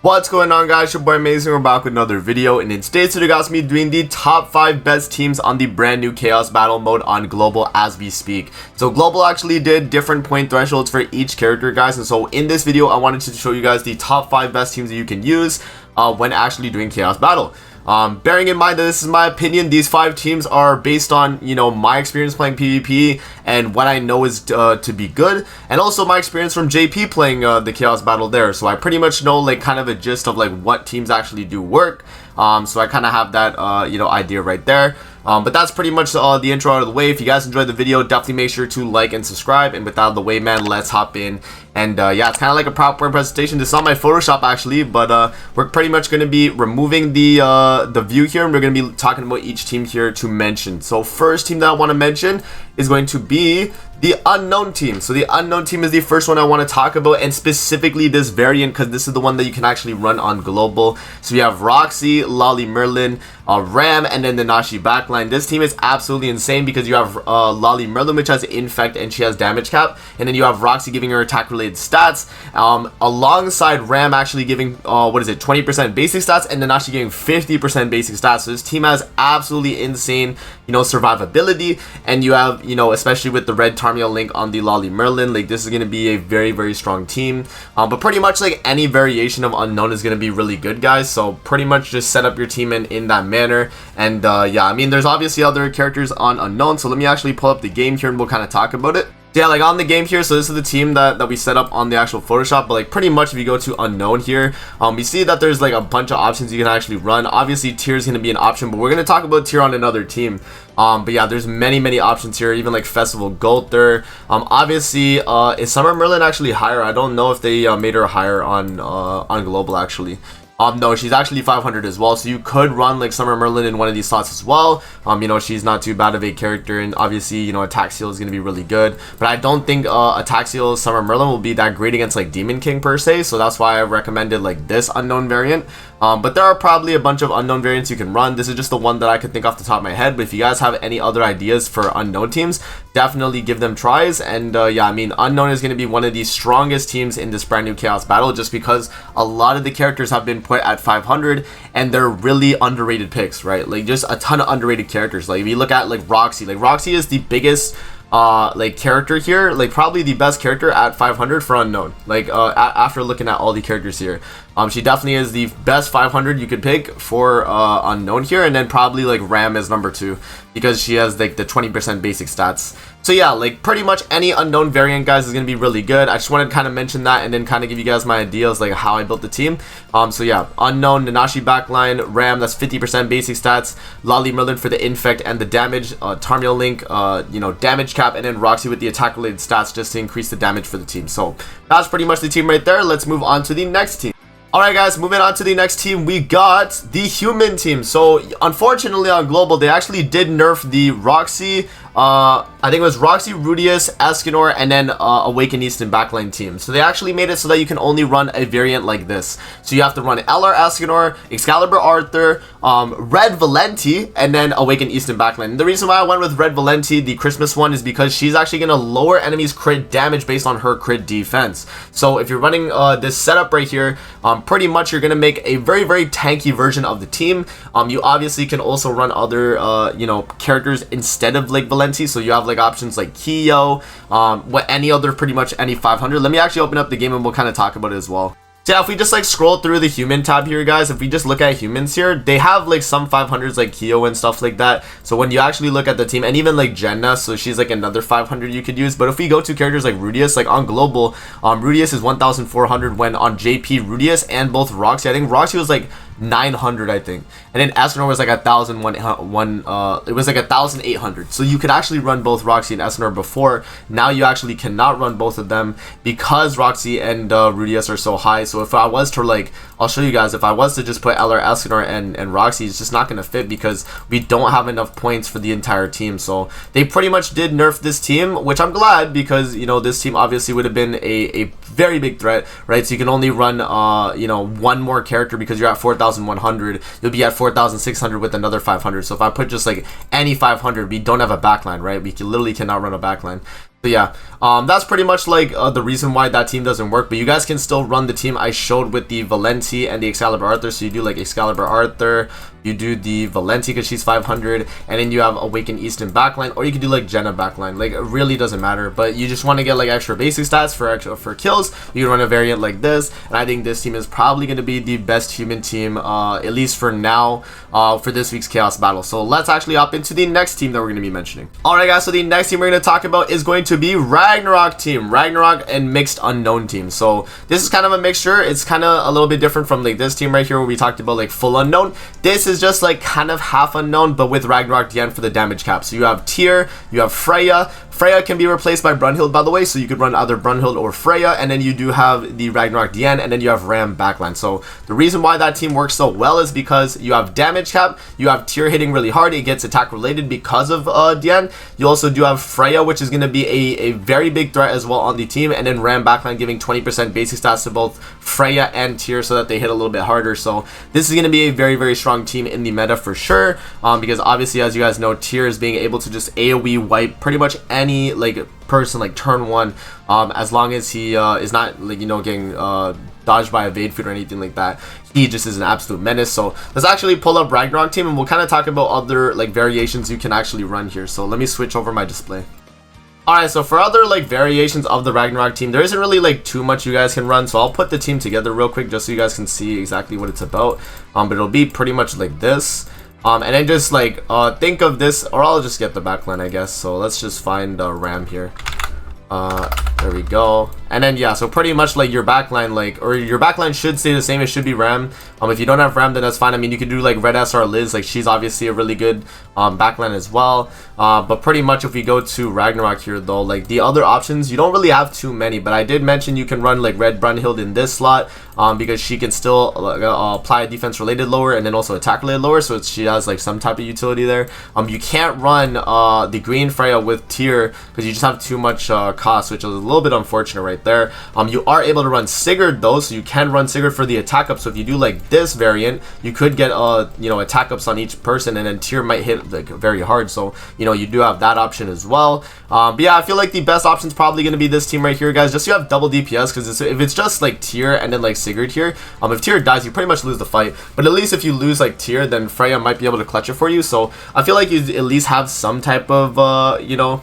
What's going on, guys? Your boy Amazing. We're back with another video, and in today's video, guys, me doing the top 5 best teams on the brand new Chaos Battle mode on Global as we speak. So Global actually did different point thresholds for each character, guys, and so in this video I wanted to show you guys the top 5 best teams that you can use when actually doing Chaos Battle. Bearing in mind that this is my opinion, these 5 teams are based on, my experience playing PvP and what I know is to be good, and also my experience from JP playing the Chaos Battle there. So I pretty much know like kind of a gist of like what teams actually do work. So I kind of have that idea right there. But that's pretty much the intro out of the way. If you guys enjoyed the video, definitely make sure to like and subscribe. And with that out of the way, man, let's hop in. And yeah, it's kind of like a PowerPoint presentation. This is not my Photoshop actually, but we're pretty much going to be removing the view here, and we're going to be talking about each team here to mention. So first team that I want to mention is going to be the unknown team. So the unknown team is the first one I want to talk about, and specifically this variant because this is the one that you can actually run on global. So you have Roxy, Lolly Merlin, Ram, and then the Nashi backline. This team is absolutely insane because you have Lolly Merlin, which has infect and she has damage cap, and then you have Roxy giving her attack related stats, alongside Ram actually giving 20% basic stats, and then Nashi giving 50% basic stats. So this team has absolutely insane survivability, and you have especially with the red Tarmiel link on the Lolly Merlin, like this is going to be a very strong team. But pretty much like any variation of unknown is going to be really good, guys. So pretty much just set up your team in that manner. And yeah, I mean there's obviously other characters on unknown, so let me actually pull up the game here and we'll kind of talk about it. Yeah, like on the game here, so this is the team that we set up on the actual Photoshop, but like pretty much if you go to unknown here, we see that there's like a bunch of options you can actually run. Obviously tier is going to be an option, but we're going to talk about tier on another team. But yeah, there's many options here, even like Festival Gulter. Obviously is Summer Merlin actually higher? I don't know if they made her higher on global actually. No, she's actually 500 as well, so you could run like Summer Merlin in one of these slots as well. She's not too bad of a character, and obviously attack seal is going to be really good, but I don't think attack seal Summer Merlin will be that great against like Demon King per se, so that's why I recommended like this unknown variant. But there are probably a bunch of unknown variants you can run. This is just the one that I could think off the top of my head, but if you guys have any other ideas for unknown teams, definitely give them tries. And yeah, I mean unknown is going to be one of the strongest teams in this brand new Chaos Battle, just because a lot of the characters have been put at 500 and they're really underrated picks, right? Like just a ton of underrated characters. Like if you look at like Roxy is the biggest like character here, like probably the best character at 500 for unknown. Like after looking at all the characters here, she definitely is the best 500 you could pick for unknown here, and then probably like Ram is number 2 because she has like the 20% basic stats. So yeah, like pretty much any unknown variant, guys, is going to be really good. I just wanted to kind of mention that and then kind of give you guys my ideas like how I built the team. So yeah, unknown, Nanashi backline, Ram, that's 50% basic stats, Lolly Merlin for the infect and the damage, Tarmiel link, damage cap, and then Roxy with the attack related stats just to increase the damage for the team. So that's pretty much the team right there. Let's move on to the next team. Alright guys, moving on to the next team, we got the human team. So unfortunately on global, they actually did nerf the Roxy, I think it was Roxy, Rudius, Escanor, and then Awaken Easton backline team. So they actually made it so that you can only run a variant like this. So you have to run LR Escanor, Excalibur Arthur, Red Valenti, and then Awaken Easton backline. And the reason why I went with Red Valenti, the Christmas one, is because she's actually going to lower enemies' crit damage based on her crit defense. So if you're running this setup right here, pretty much you're going to make a very tanky version of the team. You obviously can also run other characters instead of like Valenti. So you have like options like Kiyo, any other, pretty much any 500. Let me actually open up the game and we'll kind of talk about it as well. So yeah, if we just like scroll through the human tab here, guys, if we just look at humans here, they have like some 500s like Kiyo and stuff like that. So when you actually look at the team, and even like Jenna, so she's like another 500 you could use. But if we go to characters like Rudius, like on global, Rudius is 1,400, when on JP, Rudius and both Roxy, I think Roxy was like 900, I think, and then Escanor was like 1,001, it was like 1,800. So you could actually run both Roxy and Escanor before. Now you actually cannot run both of them because Roxy and Rudius are so high. So if I was to like, I'll show you guys, if I was to just put LR, Escanor, and Roxy, it's just not going to fit because we don't have enough points for the entire team. So they pretty much did nerf this team, which I'm glad, because this team obviously would have been a very big threat, right? So you can only run one more character because you're at 4,100. You'll be at 4,600 with another 500. So if I put just like any 500, we don't have a backline, right? We literally cannot run a backline. So yeah, that's pretty much like the reason why that team doesn't work. But you guys can still run the team I showed with the Valenti and the Excalibur Arthur. So you do like Excalibur Arthur, you do the Valenti because she's 500, and then you have Awakened Easton backline, or you could do like Jenna backline. Like, it really doesn't matter. But you just want to get like extra basic stats for kills. You can run a variant like this, and I think this team is probably going to be the best human team, at least for now, for this week's Chaos Battle. So let's actually hop into the next team that we're going to be mentioning. Alright guys, so the next team we're going to talk about is going to be Ragnarok Team. Ragnarok and Mixed Unknown Team. So this is kind of a mixture. It's kind of a little bit different from like this team right here where we talked about like full unknown. This is just like kind of half unknown, but with Ragnarok DN for the damage cap. So you have Tyr, you have Freya. Freya can be replaced by Brunhild, by the way, so you could run either Brunhild or Freya, and then you do have the Ragnarok DN, and then you have Ram backline. So the reason why that team works so well is because you have damage cap, you have Tyr hitting really hard, it gets attack related because of DN. You also do have Freya, which is going to be a very big threat as well on the team, and then Ram backline giving 20% basic stats to both Freya and Tyr so that they hit a little bit harder. So this is going to be a very, very strong team in the meta for sure, because obviously, as you guys know, Tyr is being able to just AoE wipe pretty much any like person like turn one, as long as he is not like, you know, getting dodged by evade food or anything like that. He just is an absolute menace. So let's actually pull up Ragnarok Team, and we'll kind of talk about other like variations you can actually run here. So let me switch over my display. Alright, so for other like variations of the Ragnarok team, there isn't really like too much you guys can run, so I'll put the team together real quick just so you guys can see exactly what it's about. But it'll be pretty much like this. And then just like think of this, or I'll just get the backline, I guess. So let's just find Ram here. There we go. And then yeah, so pretty much like your backline, like, or your backline should stay the same. It should be Ram. If you don't have Ram, then that's fine. I mean, you could do like Red SR Liz, like she's obviously a really good backline as well. But pretty much if we go to Ragnarok here though, like the other options, you don't really have too many. But I did mention you can run like Red Brunhild in this slot, because she can still apply defense related lower and then also attack related lower. So she has like some type of utility there. You can't run the green Freya with Tyr because you just have too much cost, which is a little bit unfortunate right there. You are able to run Sigurd though, so you can run Sigurd for the attack up. So if you do like this variant, you could get you know, attack ups on each person, and then Tyr might hit like very hard. So you know, you do have that option as well. But yeah, I feel like the best option is probably going to be this team right here, guys, just so you have double DPS, because if it's just like Tyr and then like Sigurd here, if Tyr dies, you pretty much lose the fight. But at least if you lose like Tyr, then Freya might be able to clutch it for you. So I feel like you at least have some type of you know,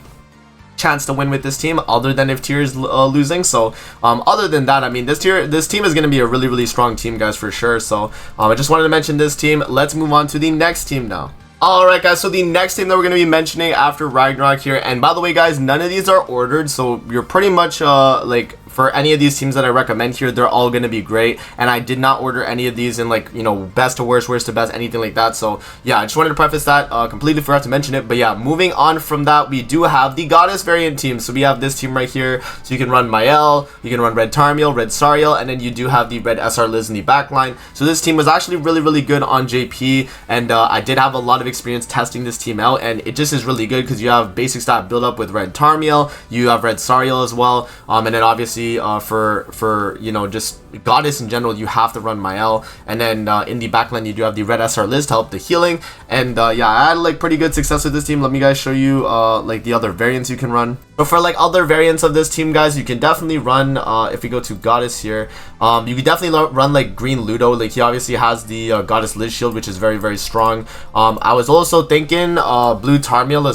chance to win with this team, other than if Tyr is losing. So other than that, I mean, this team is going to be a really, really strong team, guys, for sure. So I just wanted to mention this team. Let's move on to the next team now. Alright guys, so the next team that we're going to be mentioning after Ragnarok here, and by the way guys, none of these are ordered, so you're pretty much like, for any of these teams that I recommend here, they're all going to be great, and I did not order any of these in like, you know, best to worst, worst to best, anything like that. So yeah, I just wanted to preface that, completely forgot to mention it. But yeah, moving on from that, we do have the Goddess variant team. So we have this team right here, so you can run Mael, you can run Red Tarmiel, Red Sariel, and then you do have the Red SR Liz in the backline. So this team was actually really, really good on JP, and I did have a lot of experience testing this team out, and it just is really good because you have basic stat build up with Red Tarmiel, you have Red Sariel as well, and then obviously for you know, just Goddess in general, you have to run Mael, and then in the backline you do have the Red SR Liz to help the healing. And yeah, I had like pretty good success with this team. Let me guys show you like the other variants you can run. But for like other variants of this team, guys, you can definitely run, if we go to Goddess here, you can definitely run like Green Ludo. Like he obviously has the Goddess Liz shield, which is very, very strong. I was also thinking Blue Tarmiel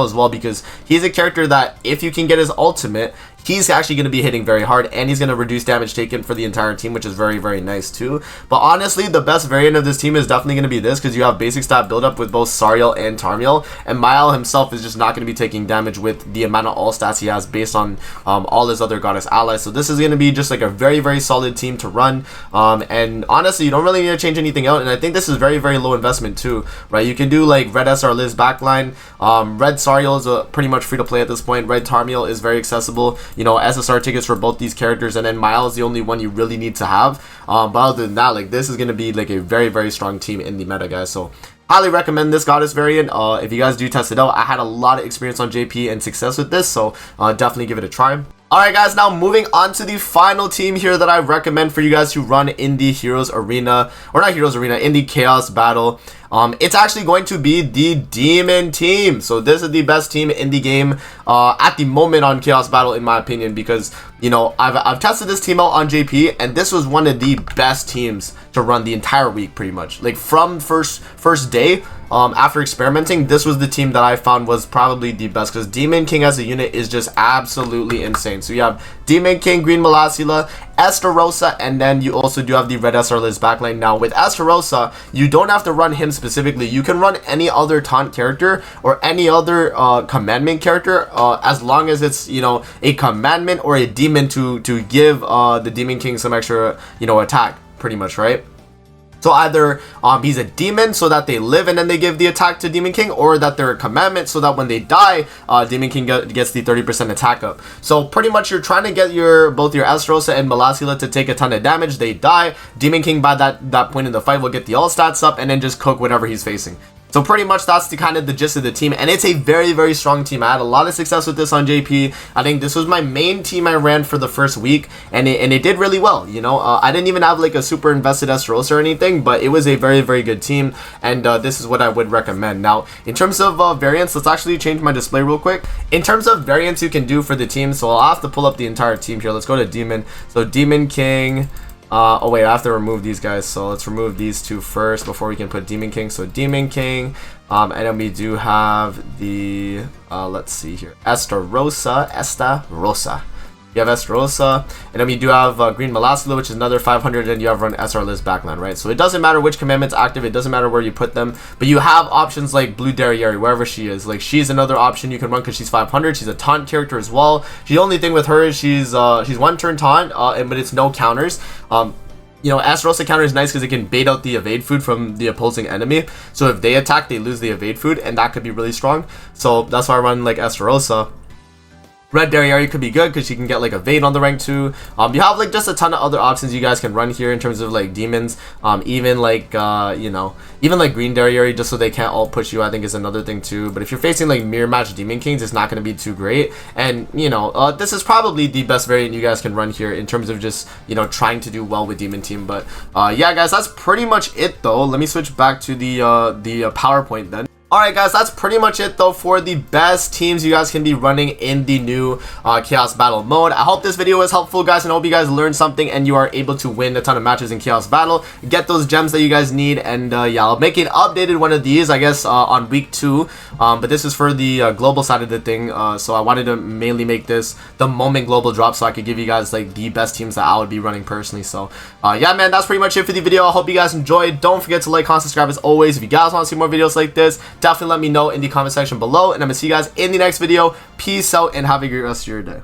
as well. Because he's a character that if you can get his ultimate, he's actually going to be hitting very hard, and he's going to reduce damage taken for the entire team, which is very, very nice too. But honestly, the best variant of this team is definitely going to be this, because you have basic stat buildup with both Sariel and Tarmiel, and Mael himself is just not going to be taking damage with the amount of all stats he has based on all his other Goddess allies. So this is going to be just like a very, very solid team to run. And honestly, you don't really need to change anything out, and I think this is very, very low investment too, right? You can do like Red SR Liz backline. Red Sariel is pretty much free to play at this point. Red Tarmiel is very accessible. You know, SSR tickets for both these characters, and then Mael is the only one you really need to have. But other than that, like, this is going to be like a very, very strong team in the meta, guys. So highly recommend this Goddess variant. If you guys do test it out, I had a lot of experience on JP and success with this, so definitely give it a try. Alright guys, now moving on to the final team here that I recommend for you guys to run in the Heroes Arena, or not Heroes Arena, in the Chaos Battle. It's actually going to be the Demon Team. So this is the best team in the game at the moment on Chaos Battle, in my opinion, because, you know, I've tested this team out on JP, and this was one of the best teams to run the entire week, pretty much. Like, from first day, after experimenting, this was the team that I found was probably the best, because Demon King as a unit is just absolutely insane. So you have Demon King, Green Malasila, Estarossa, and then you also do have the Red SR-less backline. Now with Estarossa, you don't have to run him specifically. You can run any other taunt character or any other commandment character, as long as it's, you know, a commandment or a demon to give the Demon King some extra, you know, attack, pretty much, right? So either he's a demon so that they live and then they give the attack to Demon King, or that they're a commandment so that when they die, Demon King gets the 30% attack up. So pretty much you're trying to get both your Estarossa and Malasila to take a ton of damage. They die. Demon King by that point in the fight will get the all stats up and then just cook whatever he's facing. So pretty much that's the kind of the gist of the team, and it's a very, very strong team. I had a lot of success with this on JP. I think this was my main team I ran for the first week, and it did really well, you know. I didn't even have like a super invested Estarossa or anything, but it was a very, very good team, and this is what I would recommend. Now, in terms of variants, let's actually change my display real quick. In terms of variants you can do for the team, so I'll have to pull up the entire team here. Let's go to Demon. So Demon King. Oh wait, I have to remove these guys, so let's remove these two first before we can put Demon King. So Demon King, and then we do have the let's see here, Estarossa. You have Estarossa, and then we do have Green Malasila, which is another 500, and you have Run SR-less backline, right? So it doesn't matter which commandment's active, it doesn't matter where you put them, but you have options like Blue Derriere, wherever she is. Like, she's another option you can run because she's 500. She's a taunt character as well. The only thing with her is she's one turn taunt, but it's no counters. You know, Estarossa counter is nice because it can bait out the evade food from the opposing enemy. So if they attack, they lose the evade food, and that could be really strong. So that's why I run like Estarossa. Red Derriere could be good because she can get like evade on the rank 2. You have like just a ton of other options you guys can run here in terms of like demons. Even like you know, even like Green Derriere, just so they can't all push you, I think is another thing too. But if you're facing like mirror match Demon Kings, it's not going to be too great. And you know, this is probably the best variant you guys can run here in terms of just, you know, trying to do well with Demon Team. But yeah guys, that's pretty much it though. Let me switch back to the PowerPoint then. Alright guys, that's pretty much it though for the best teams you guys can be running in the new Chaos Battle mode. I hope this video was helpful guys, and I hope you guys learned something and you are able to win a ton of matches in Chaos Battle, get those gems that you guys need, and yeah, I'll make an updated one of these I guess on week 2, but this is for the global side of the thing, so I wanted to mainly make this the moment global drop so I could give you guys like the best teams that I would be running personally. So yeah man, that's pretty much it for the video. I hope you guys enjoyed. Don't forget to like, comment, subscribe as always. If you guys want to see more videos like this, definitely let me know in the comment section below, and I'm gonna see you guys in the next video. Peace out and have a great rest of your day.